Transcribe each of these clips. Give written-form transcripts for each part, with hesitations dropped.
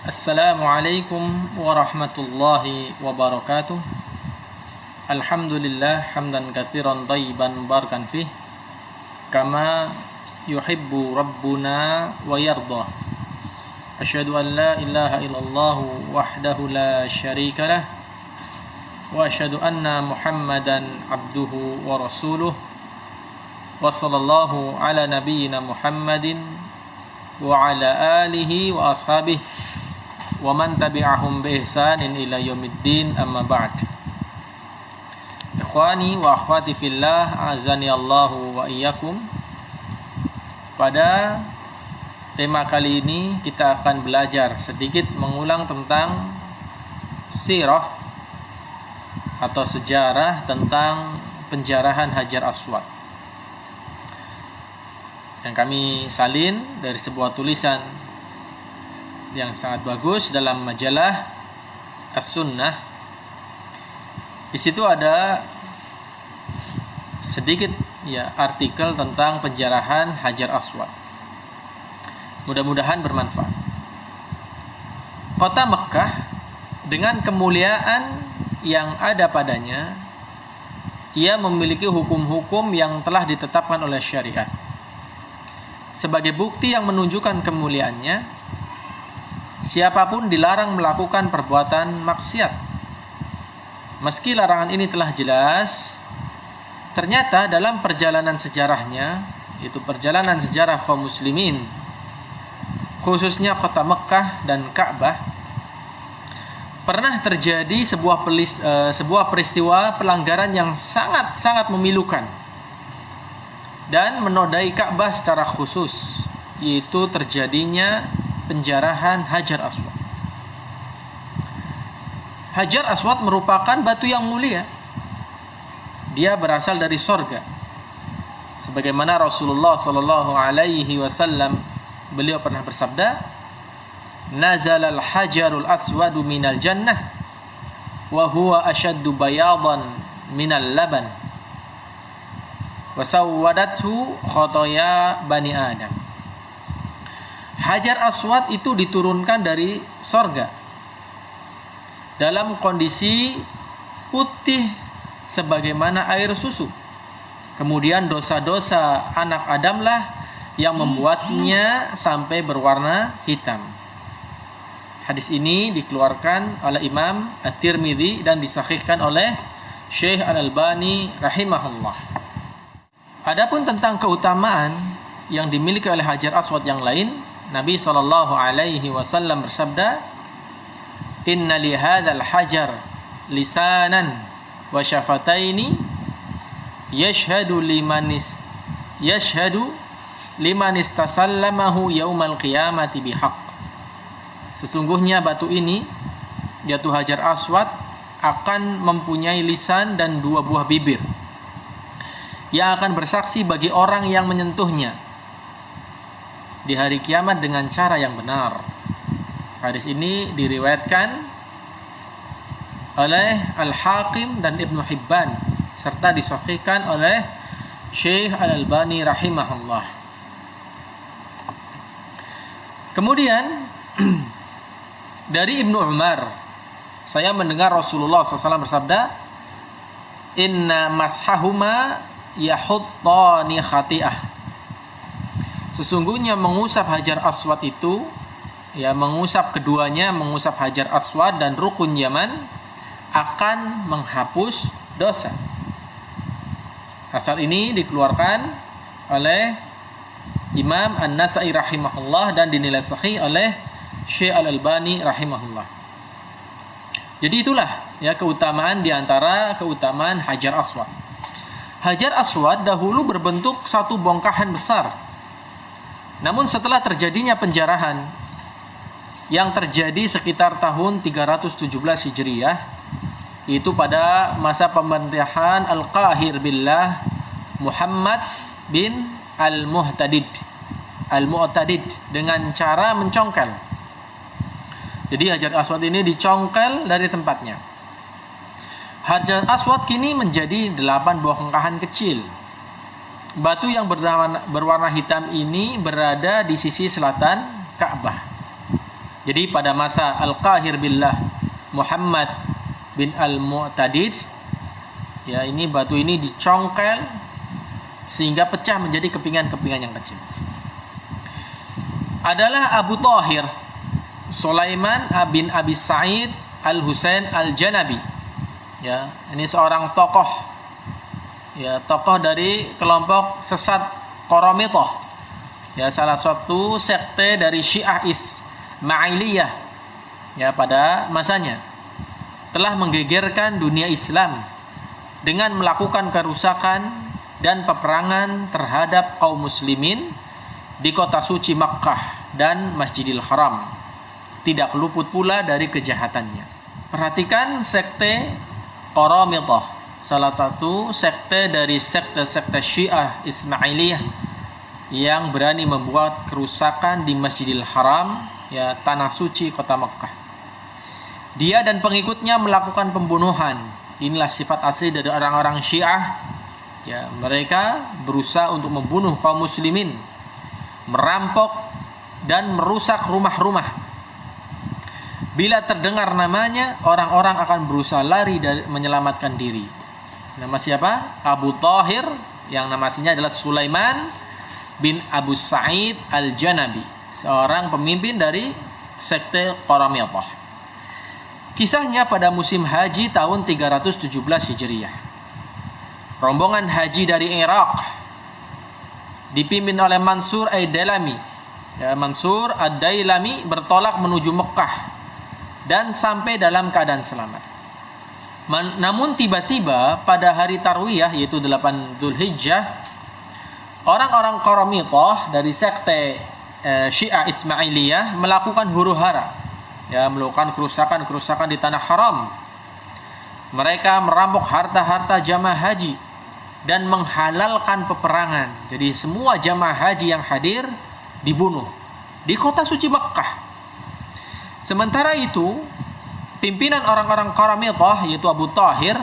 Assalamualaikum warahmatullahi wabarakatuh. Alhamdulillah hamdan katsiran thayyiban mubarakan fih kama yuhibbu rabbuna wa yarda. Asyhadu an la ilaha illallah wahdahu la syarika lah wa asyhadu anna Muhammadan abduhu wa rasuluh. Wa sallallahu ala nabiyyina Muhammadin wa ala alihi wa ashabihi wa man tabi'ahum bi ihsanin ila yaumiddin, amma ba'd. Ikhwani wa akhwati fillah, azani Allahu wa iyyakum. Pada tema kali ini kita akan belajar sedikit mengulang tentang sirah atau sejarah tentang penjarahan Hajar Aswad yang kami salin dari sebuah tulisan yang sangat bagus dalam majalah As-Sunnah. Di situ ada sedikit artikel tentang penjarahan Hajar Aswad. Mudah-mudahan bermanfaat. Kota Mekkah dengan kemuliaan yang ada padanya, ia memiliki hukum-hukum yang telah ditetapkan oleh syariat. Sebagai bukti yang menunjukkan kemuliaannya, siapapun dilarang melakukan perbuatan maksiat. Meski larangan ini telah jelas, ternyata dalam perjalanan sejarahnya, itu perjalanan sejarah kaum muslimin, khususnya kota Mekkah dan Ka'bah, pernah terjadi sebuah peristiwa pelanggaran yang sangat-sangat memilukan dan menodai Ka'bah secara khusus, yaitu terjadinya penjarahan Hajar Aswad. Hajar Aswad merupakan batu yang mulia. Dia berasal dari sorga. Sebagaimana Rasulullah sallallahu alaihi wasallam, beliau pernah bersabda, "Nazalal hajarul aswadu minal jannah wa huwa ashaddu bayadan minal laban wa sawwadathu khotoya bani Adam." Hajar Aswad itu diturunkan dari sorga dalam kondisi putih sebagaimana air susu. Kemudian dosa-dosa anak Adamlah yang membuatnya sampai berwarna hitam. Hadis ini dikeluarkan oleh Imam At-Tirmidzi dan disahihkan oleh Syekh Al-Albani rahimahullah. Adapun tentang keutamaan yang dimiliki oleh Hajar Aswad yang lain, Nabi SAW bersabda, "Inna li hadzal hajar lisanan wa syafataini yashhadu liman istasallamahu yaumal qiyamati bihaq." Sesungguhnya batu ini, yaitu Hajar Aswad, akan mempunyai lisan dan 2 buah bibir yang akan bersaksi bagi orang yang menyentuhnya di hari kiamat dengan cara yang benar. Hadis ini diriwayatkan oleh Al-Hakim dan Ibnu Hibban serta disahihkan oleh Syekh Al-Albani rahimahullah. Kemudian dari Ibnu Umar, saya mendengar Rasulullah SAW bersabda, "Inna mashahuma yahuttani khati'ah." Sesungguhnya mengusap Hajar Aswad itu, mengusap keduanya, mengusap Hajar Aswad dan Rukun Yaman, akan menghapus dosa. Asar ini dikeluarkan oleh Imam An-Nasa'i rahimahullah dan dinilai sahih oleh Syekh Al-Albani rahimahullah. Jadi itulah keutamaan diantara keutamaan Hajar Aswad. Hajar Aswad dahulu berbentuk satu bongkahan besar. Namun setelah terjadinya penjarahan yang terjadi sekitar tahun 317 Hijriah, itu pada masa pemerintahan Al-Qahir billah Muhammad bin Al-Mu'tadid dengan cara mencongkel. Jadi Hajar Aswad ini dicongkel dari tempatnya. Hajar Aswad kini menjadi 8 buah bongkahan kecil. Batu yang berwarna hitam ini berada di sisi selatan Ka'bah. Jadi pada masa Al-Qahir billah Muhammad bin Al-Mu'tadid, ya, ini batu ini dicongkel sehingga pecah menjadi kepingan-kepingan yang kecil. Adalah Abu Thahir Sulaiman bin Abi Sa'id Al-Husain Al-Janabi. Ya, ini seorang tokoh, ya, tokoh dari kelompok sesat Qaramithah. Ya, salah satu sekte dari Syiah Ismailiyah, ya, pada masanya telah menggegerkan dunia Islam dengan melakukan kerusakan dan peperangan terhadap kaum muslimin di kota suci Makkah dan Masjidil Haram. Tidak luput pula dari kejahatannya. Perhatikan sekte Qaramithah, salah satu sekte dari sekte-sekte Syiah Ismailiyah yang berani membuat kerusakan di Masjidil Haram, ya, tanah suci kota Makkah. Dia dan pengikutnya melakukan pembunuhan. Inilah sifat asli dari orang-orang Syiah. Ya, mereka berusaha untuk membunuh kaum muslimin, merampok dan merusak rumah-rumah. Bila terdengar namanya, orang-orang akan berusaha lari dari menyelamatkan diri. Nama siapa? Abu Thahir, yang nama aslinya adalah Sulaiman bin Abu Sa'id Al-Janabi, seorang pemimpin dari sekte Qaramithah. Kisahnya pada musim haji tahun 317 Hijriah. Rombongan haji dari Irak dipimpin oleh Mansur Ad-Dailami. Ya, Mansur Ad-Dailami bertolak menuju Mekah dan sampai dalam keadaan selamat. Namun tiba-tiba pada hari Tarwiyah, yaitu 8 Dzulhijjah, orang-orang Qaramithah dari sekte Syiah Ismailiyah melakukan huru-hara, ya, melakukan kerusakan di tanah haram. Mereka merampok harta-harta jamaah haji dan menghalalkan peperangan. Jadi semua jamaah haji yang hadir dibunuh di kota suci Makkah. Sementara itu, pimpinan orang-orang Qaramithah, yaitu Abu Thahir,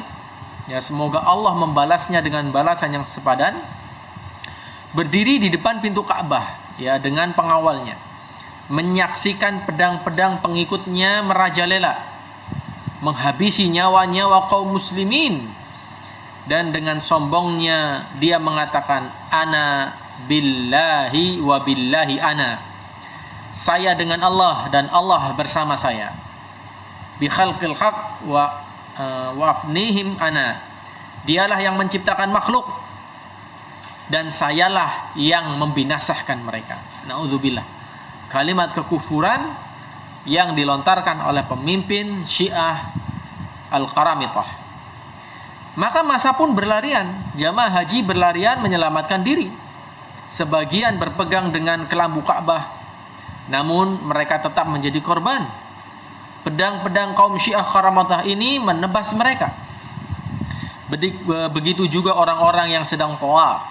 ya, semoga Allah membalasnya dengan balasan yang sepadan, berdiri di depan pintu Ka'bah, ya, dengan pengawalnya, menyaksikan pedang-pedang pengikutnya merajalela, menghabisi nyawa-nyawa kaum muslimin, dan dengan sombongnya dia mengatakan, ana billahi wa billahi ana, saya dengan Allah dan Allah bersama saya, bi khalqil haq wa afnihim ana, dialah yang menciptakan makhluk dan sayalah yang membinasakan mereka. Na'udzubillah. Kalimat kekufuran yang dilontarkan oleh pemimpin Syiah Al-Qaramithah. Maka masa pun berlarian, jamaah haji berlarian menyelamatkan diri. Sebagian berpegang dengan kelambu Ka'bah, namun mereka tetap menjadi korban. Pedang-pedang kaum Syiah Qaramithah ini menebas mereka. Begitu juga orang-orang yang sedang tawaf,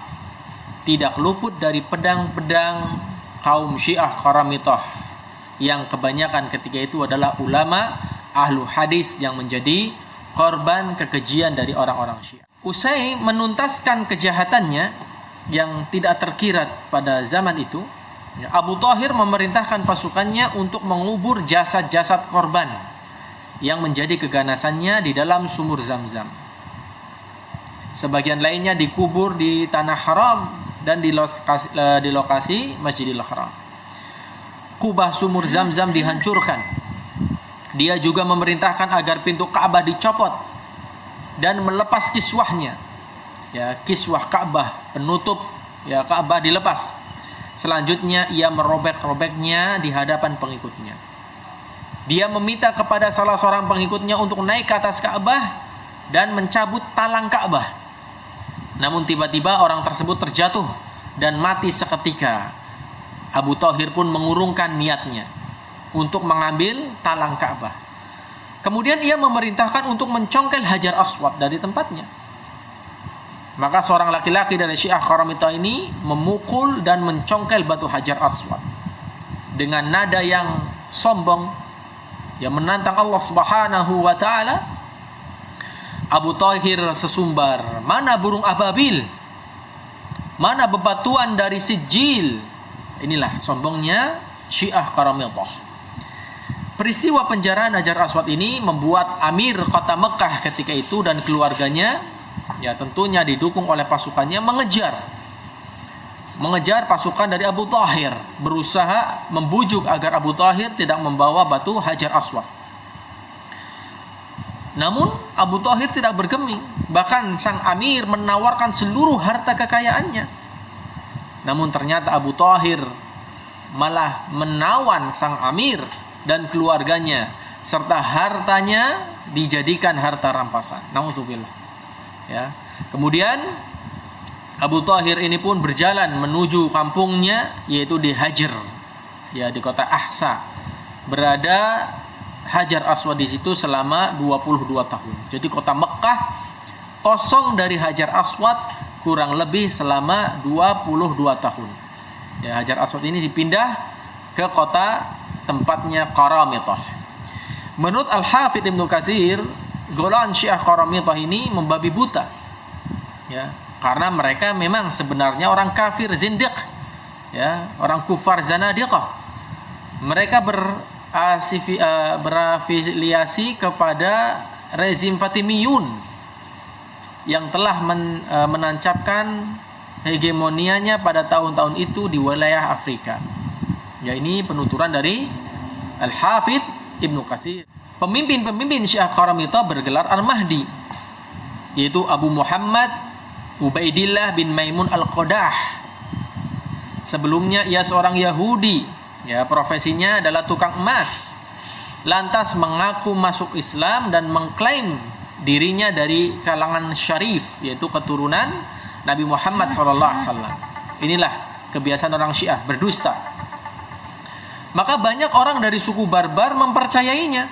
tidak luput dari pedang-pedang kaum Syiah Qaramithah, yang kebanyakan ketika itu adalah ulama ahlu hadis yang menjadi korban kekejian dari orang-orang Syiah. Usai menuntaskan kejahatannya yang tidak terkira pada zaman itu, Abu Thahir memerintahkan pasukannya untuk mengubur jasad-jasad korban yang menjadi keganasannya di dalam sumur Zam-Zam. Sebagian lainnya dikubur di tanah haram dan di lokasi Masjidil Haram. Kubah sumur Zam-Zam dihancurkan. Dia juga memerintahkan agar pintu Ka'bah dicopot dan melepas kiswahnya. Ya, kiswah Ka'bah, penutup, ya, Ka'bah dilepas. Selanjutnya ia merobek-robeknya di hadapan pengikutnya. Dia meminta kepada salah seorang pengikutnya untuk naik ke atas Ka'bah dan mencabut talang Ka'bah. Namun tiba-tiba orang tersebut terjatuh dan mati seketika. Abu Thahir pun mengurungkan niatnya untuk mengambil talang Ka'bah. Kemudian ia memerintahkan untuk mencongkel Hajar Aswad dari tempatnya. Maka seorang laki-laki dari Syiah Qaramithah ini memukul dan mencongkel batu Hajar Aswad dengan nada yang sombong, yang menantang Allah Subhanahu wa taala. Abu Thahir sesumbar, mana burung ababil, mana bebatuan dari Sijil. Inilah sombongnya Syiah Qaramithah. Peristiwa penjarahan Hajar Aswad ini membuat Amir kota Mekah ketika itu dan keluarganya, ya tentunya didukung oleh pasukannya, mengejar pasukan dari Abu Thahir, berusaha membujuk agar Abu Thahir tidak membawa batu Hajar Aswad. Namun Abu Thahir tidak bergeming, bahkan sang Amir menawarkan seluruh harta kekayaannya. Namun ternyata Abu Thahir malah menawan sang Amir dan keluarganya serta hartanya dijadikan harta rampasan. Nauzubillah. Ya. Kemudian Abu Thahir ini pun berjalan menuju kampungnya, yaitu di Hajr, ya di kota Ahsa. Berada Hajar Aswad di situ selama 22 tahun. Jadi kota Mekah kosong dari Hajar Aswad kurang lebih selama 22 tahun. Ya, Hajar Aswad ini dipindah ke kota tempatnya Qaramitah. Menurut Al-Hafidz Ibnu Katsir, golongan Syiah Qaramitah ini membabi buta. Ya, karena mereka memang sebenarnya orang kafir zindiq, ya, orang kufar zanadiqah. Mereka berafiliasi kepada rezim Fatimiyun yang telah menancapkan hegemonianya pada tahun-tahun itu di wilayah Afrika. Ya, ini penuturan dari Al-Hafidz Ibnu Katsir. Pemimpin Syiah Qaramitah bergelar Al-Mahdi, yaitu Abu Muhammad Ubaidillah bin Maimun Al-Qadah. Sebelumnya ia seorang Yahudi, ya, profesinya adalah tukang emas. Lantas mengaku masuk Islam dan mengklaim dirinya dari kalangan syarif, yaitu keturunan Nabi Muhammad SAW. Inilah kebiasaan orang Syiah, berdusta. Maka banyak orang dari suku Barbar mempercayainya,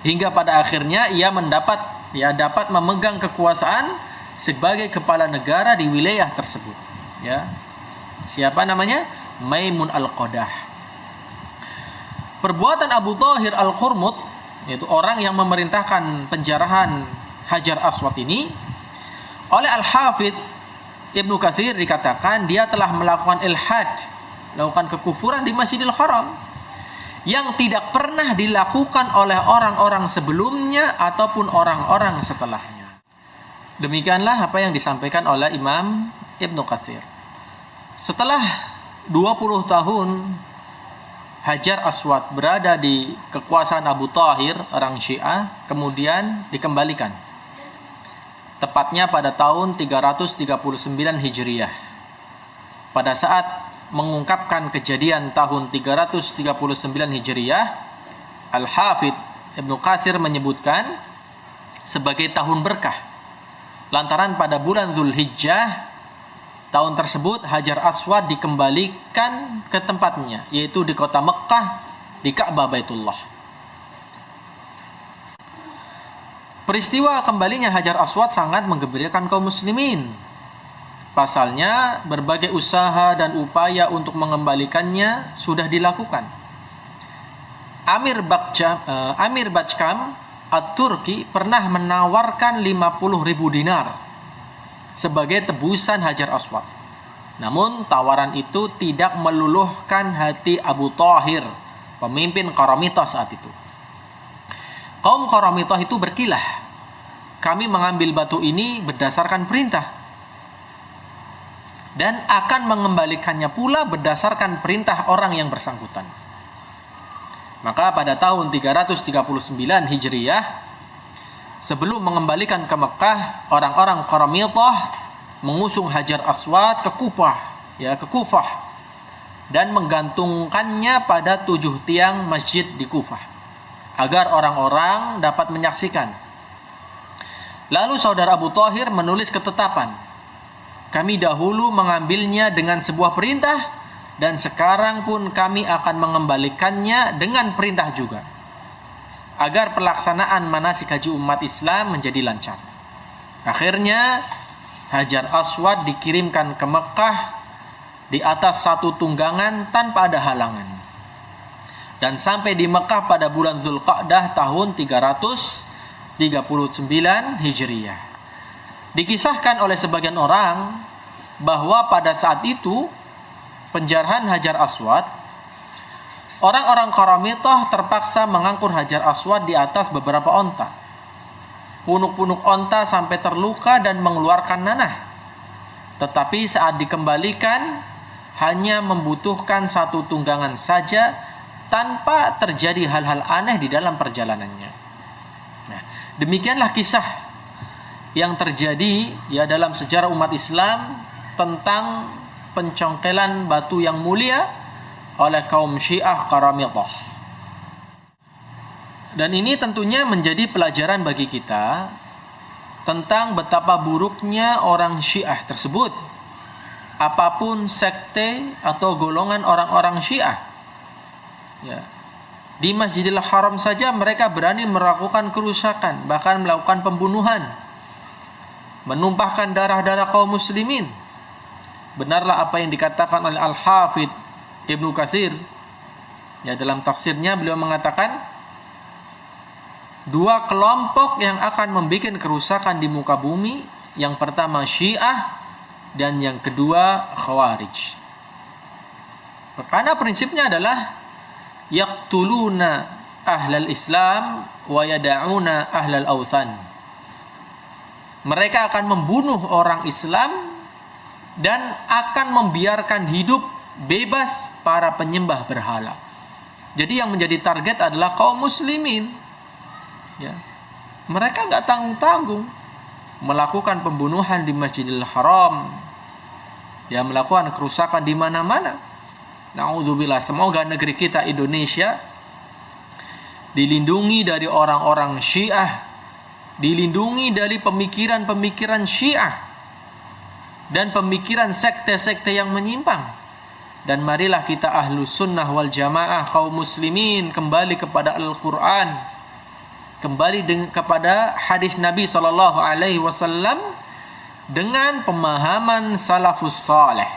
hingga pada akhirnya ia dapat memegang kekuasaan sebagai kepala negara di wilayah tersebut. Ya, siapa namanya? Maimun Al-Qadah. Perbuatan Abu Thahir Al-Qurmut, yaitu orang yang memerintahkan penjarahan Hajar Aswad ini, oleh Al-Hafidz Ibnu Katsir dikatakan dia telah melakukan ilhad, melakukan kekufuran di Masjidil Haram yang tidak pernah dilakukan oleh orang-orang sebelumnya ataupun orang-orang setelahnya. Demikianlah apa yang disampaikan oleh Imam Ibnu Katsir. Setelah 20 tahun Hajar Aswad berada di kekuasaan Abu Thahir, orang Syiah, kemudian dikembalikan. Tepatnya pada tahun 339 Hijriyah. Pada saat mengungkapkan kejadian tahun 339 Hijriyah, Al-Hafidz Ibnu Katsir menyebutkan sebagai tahun berkah. Lantaran pada bulan Dzulhijjah tahun tersebut Hajar Aswad dikembalikan ke tempatnya, yaitu di kota Mekah, di Ka'bah Baitullah. Peristiwa kembalinya Hajar Aswad sangat menggembirakan kaum muslimin. Pasalnya, berbagai usaha dan upaya untuk mengembalikannya sudah dilakukan. Amir Bachkam At-Turki pernah menawarkan 50.000 dinar sebagai tebusan Hajar Aswad. Namun tawaran itu tidak meluluhkan hati Abu Thahir, pemimpin Qaramitah saat itu. Kaum Qaramitah itu berkilah, kami mengambil batu ini berdasarkan perintah dan akan mengembalikannya pula berdasarkan perintah orang yang bersangkutan. Maka pada tahun 339 Hijriyah, sebelum mengembalikan ke Mekah, orang-orang Qaramitah mengusung Hajar Aswad ke Kufah dan menggantungkannya pada 7 tiang masjid di Kufah agar orang-orang dapat menyaksikan. Lalu saudara Abu Thahir menulis ketetapan, kami dahulu mengambilnya dengan sebuah perintah dan sekarang pun kami akan mengembalikannya dengan perintah juga, agar pelaksanaan manasik haji umat Islam menjadi lancar. Akhirnya Hajar Aswad dikirimkan ke Mekah di atas satu tunggangan tanpa ada halangan, dan sampai di Mekah pada bulan Dzulqa'dah tahun 339 Hijriyah. Dikisahkan oleh sebagian orang bahwa pada saat itu penjarahan Hajar Aswad Orang-orang Qaramithah terpaksa mengangkut Hajar Aswad di atas beberapa onta. Punuk-punuk onta sampai terluka dan mengeluarkan nanah. Tetapi saat dikembalikan, hanya membutuhkan satu tunggangan saja tanpa terjadi hal-hal aneh di dalam perjalanannya. Nah, demikianlah kisah yang terjadi ya dalam sejarah umat Islam tentang pencongkelan batu yang mulia oleh kaum Syiah Qaramithah. Dan ini tentunya menjadi pelajaran bagi kita tentang betapa buruknya orang Syiah tersebut. Apapun sekte atau golongan orang-orang Syiah, ya, di Masjidil Haram saja mereka berani melakukan kerusakan, bahkan melakukan pembunuhan, menumpahkan darah-darah kaum muslimin. Benarlah apa yang dikatakan oleh Al-Hafidh Ibnu Katsir, ya, dalam tafsirnya beliau mengatakan dua kelompok yang akan membuat kerusakan di muka bumi, yang pertama Syiah dan yang kedua Khawarij. Karena prinsipnya adalah yaqtuluna ahlal Islam wa yada'una ahlal awthan. Mereka akan membunuh orang Islam dan akan membiarkan hidup bebas para penyembah berhala. Jadi yang menjadi target adalah kaum muslimin. Ya. Mereka nggak tanggung-tanggung melakukan pembunuhan di Masjidil Haram, ya, melakukan kerusakan di mana-mana. Na'udzubillah. Semoga negeri kita Indonesia dilindungi dari orang-orang Syiah, dilindungi dari pemikiran-pemikiran Syiah dan pemikiran sekte-sekte yang menyimpang. Dan marilah kita ahlu sunnah wal jamaah kaum muslimin kembali kepada Al-Quran, kembali kepada hadis Nabi SAW dengan pemahaman salafus saleh,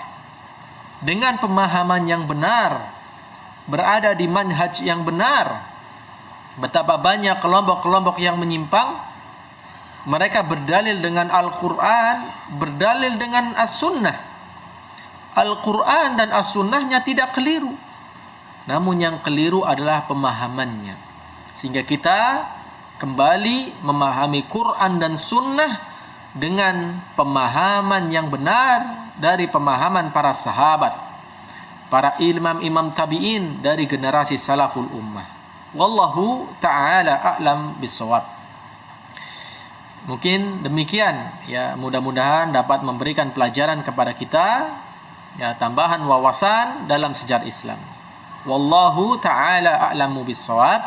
dengan pemahaman yang benar, berada di manhaj yang benar. Betapa banyak kelompok-kelompok yang menyimpang, mereka berdalil dengan Al-Quran, berdalil dengan As-Sunnah. Al-Quran dan As-Sunnahnya tidak keliru, namun yang keliru adalah pemahamannya. Sehingga kita kembali memahami Quran dan Sunnah dengan pemahaman yang benar dari pemahaman para sahabat, para imam-imam tabi'in dari generasi salaful ummah. Wallahu ta'ala a'lam bissawab. Mungkin demikian, ya, mudah-mudahan dapat memberikan pelajaran kepada kita, ya, tambahan wawasan dalam sejarah Islam. Wallahu ta'ala a'lamu bissawab.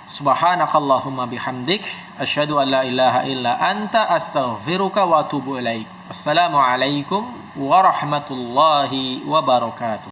Subhanakallahumma bihamdik asyhadu an la ilaha illa anta astaghfiruka wa atubu ilaik. Assalamualaikum warahmatullahi wabarakatuh.